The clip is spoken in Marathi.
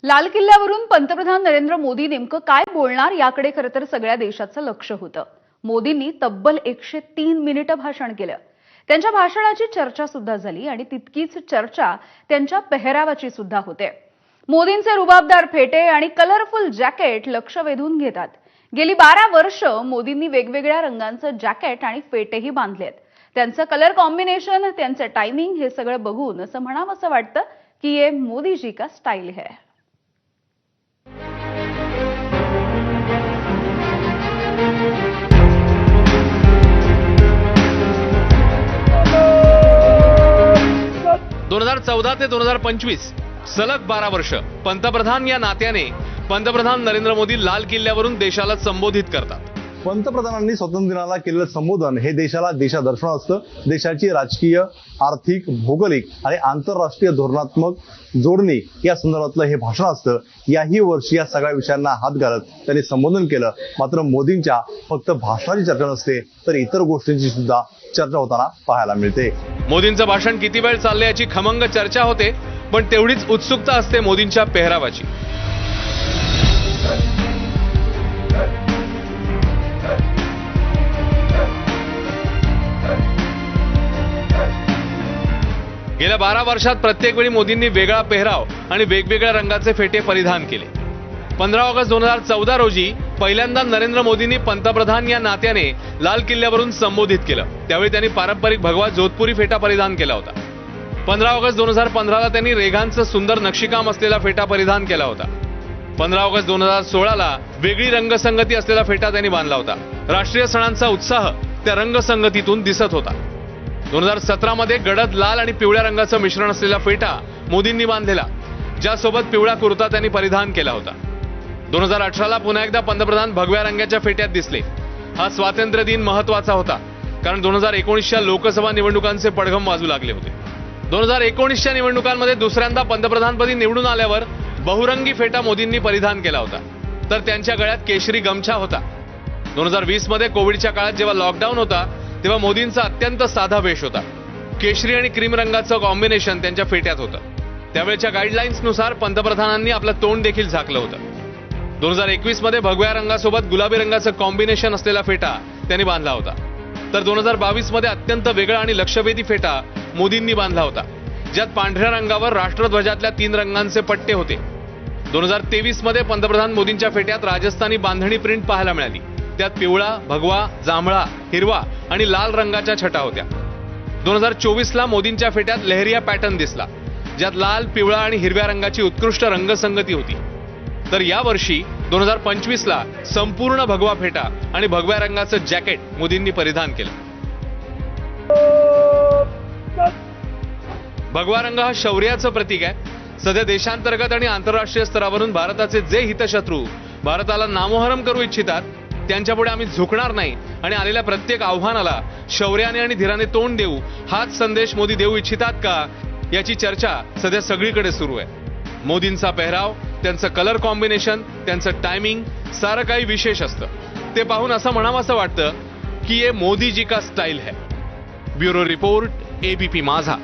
लाल किल्ल्यावरून पंतप्रधान नरेंद्र मोदी नेमकं काय बोलणार याकडे खरं तर सगळ्या देशाचं लक्ष होतं। मोदींनी तब्बल 103 मिनिटं भाषण केलं। त्यांच्या भाषणाची चर्चा सुद्धा झाली आणि तितकीच चर्चा त्यांच्या पेहरावाची सुद्धा होते। मोदींचे रुबाबदार फेटे आणि कलरफुल जॅकेट लक्ष वेधून घेतात। गेली 12 वर्ष मोदींनी वेगवेगळ्या रंगांचं जॅकेट आणि फेटेही बांधलेत। त्यांचं कलर कॉम्बिनेशन, त्यांचं टायमिंग हे सगळं बघून असं म्हणावंसं वाटतं की ये मोदी जी का स्टाइल है। दोन 2014 ते 2025 सलग 12 वर्ष पंतप्रधान या नात्याने पंतप्रधान नरेंद्र मोदी लाल किल्ल्यावरून देशाला संबोधित करतात। पंतप्रधानांनी स्वातंत्र्य दिनाला केलेलं संबोधन हे देशाला देशादर्शन असतं। देशाची राजकीय, आर्थिक, भौगोलिक आणि आंतरराष्ट्रीय धोरणात्मक जोडणी या संदर्भातलं हे भाषण असतं। याही वर्षी या सगळ्या विषयांना हात घालत त्यांनी संबोधन केलं। मात्र मोदींच्या फक्त भाषणाची चर्चा नसते तर इतर गोष्टींची सुद्धा चर्चा होताना पाहायला मिळते। मोदींचं भाषण किती वेळ चालले याची खमंग चर्चा होते, पण तेवढीच उत्सुकता असते मोदींच्या पेहरावाची। गेल्या 12 वर्षात प्रत्येक वेळी मोदींनी वेगळा पेहराव आणि वेगवेगळ्या रंगाचे फेटे परिधान केले। 15 ऑगस्ट 2014 रोजी पहिल्यांदा नरेंद्र मोदींनी पंतप्रधान या नात्याने लाल किल्ल्यावरून संबोधित केलं। त्यावेळी त्यांनी पारंपरिक भगवा जोधपुरी फेटा परिधान केला होता। 15 ऑगस्ट 2015 त्यांनी रेघांचं सुंदर नक्षीकाम असलेला फेटा परिधान केला होता। 15 ऑगस्ट 2016 वेगळी रंगसंगती असलेला फेटा त्यांनी बांधला होता। राष्ट्रीय सणांचा उत्साह त्या रंगसंगतीतून दिसत होता। 2017 मध्ये गडद लाल आणि पिवळ्या रंगाचं मिश्रण असलेला फेटा मोदींनी बांधलेला, ज्यासोबत पिवळा कुर्ता त्यांनी परिधान केला होता। 2018ला पुन्हा एकदा पंतप्रधान भगव्या रंगाच्या फेट्यात दिसले। हा स्वातंत्र्य दिन महत्वाचा होता, कारण 2019च्या लोकसभा निवडणुकांचे पडघम वाजू लागले होते। 2019च्या निवडणुकांमध्ये दुसऱ्यांदा पंतप्रधानपदी निवडून आल्यावर बहुरंगी फेटा मोदींनी परिधान केला होता, तर त्यांच्या गळ्यात केशरी गमछा होता। 2020 मध्ये कोविडच्या काळात जेव्हा लॉकडाऊन होता तेव्हा मोदींचा अत्यंत साधा वेश होता। केशरी आणि क्रीम रंगाचं कॉम्बिनेशन त्यांच्या फेट्यात होतं। त्यावेळच्या गाईडलाईन्सनुसार पंतप्रधानांनी आपलं तोंड देखील झाकलं होतं। 2021 मध्ये भगव्या रंगासोबत गुलाबी रंगाचं कॉम्बिनेशन असलेला फेटा त्यांनी बांधला होता, तर 2022 मध्ये अत्यंत वेगळा आणि लक्षवेधी फेटा मोदींनी बांधला होता, ज्यात पांढऱ्या रंगावर राष्ट्रध्वजातल्या 3 रंगांचे पट्टे होते। 2023 मध्ये पंतप्रधान मोदींच्या फेट्यात राजस्थानी बांधणी प्रिंट पाहायला मिळाली। त्यात पिवळा, भगवा, जांभळा, हिरवा आणि लाल रंगाच्या छटा होत्या। 2024ला मोदींच्या फेट्यात लहरिया पॅटर्न दिसला, ज्यात लाल, पिवळा आणि हिरव्या रंगाची उत्कृष्ट रंगसंगती होती। तर यावर्षी 2025ला संपूर्ण भगवा फेटा आणि भगव्या रंगाचं जॅकेट मोदींनी परिधान केलं। भगवा रंग हा शौर्याचं प्रतीक आहे। सध्या देशांतर्गत आणि आंतरराष्ट्रीय स्तरावरून भारताचे जे हितशत्रू भारताला नामोहरम करू इच्छितात त्यांच्यापुढे आम्ही झुकणार नाही आणि आलेल्या प्रत्येक आव्हानाला शौर्याने आणि धीराने तोंड देऊ, हाच संदेश मोदी देऊ इच्छितात का, याची चर्चा सध्या सगळीकडे सुरू आहे। मोदींचा पेहराव, त्यांचं कलर कॉम्बिनेशन, त्यांचं टायमिंग सारं काही विशेष असतं। ते पाहून असं म्हणावंसं वाटतं की ये मोदी जी का स्टाइल है। ब्युरो रिपोर्ट, ABP माझा।